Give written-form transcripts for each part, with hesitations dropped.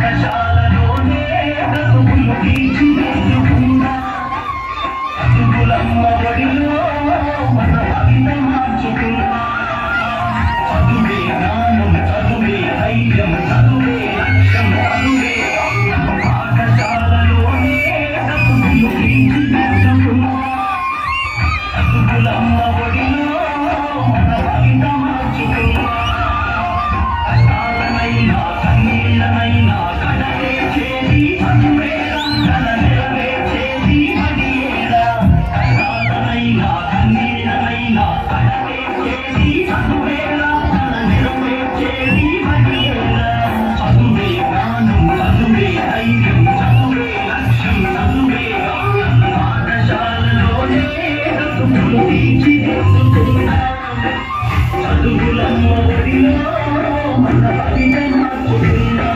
పాఠశాలలోనే బ్రతుకులు తీర్చిదిద్దుకున్నా చదువులమ్మ ఒడిలో మన భవిత మార్చుకున్నా చదువే జ్ఞానం చదువే ధైర్యం చదువే లక్ష్యం చదువే పాఠశాలలోనే బ్రతుకులు తీర్చిదిద్దుకున్నా చదువులమ్మ ఒడిలో మన భవిత మార్చుకున్నా కష్టాలనైనా కన్నీళ్ళనైనా కడతేచేది చదువేరా కల నెరవేర్చేది బడియేరా కష్టాలనైనా కన్నీళ్ళనైనా కడతేచేది చదువేరా కల నెరవేర్చేది బడియేరా చదువే జ్ఞానం చదువే ధైర్యం చదువే లక్ష్యం చదువే పాఠశాలలోనే బ్రతుకులు తీర్చిదిద్దుకున్నా చదువులమ్మ ఒడిలో మన భవిత మార్చుకున్నా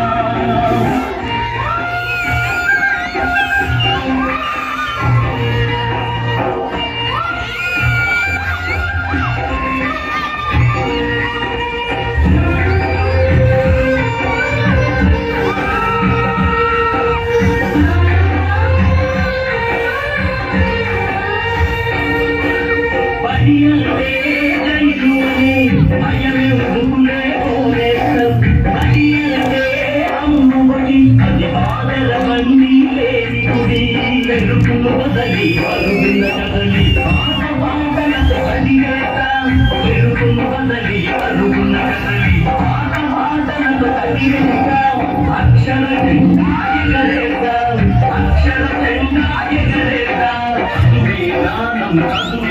బడియలే జైలునే భయమే ఊరే ఓరేసం బడియలే అమ్ముబడి అది బాధల బండి లేని గుడి వెలుగులు వదలి పరుగుల కదలి బాధలతో కదిలేస్తాం వెలుగులు వదలి పరుగుల కదలి బాధలతో కదిలేస్తాం అక్షర జెండాయగలేస్తాం అక్షర జెండాయగలేస్తాం చదువే జ్ఞానం చదువే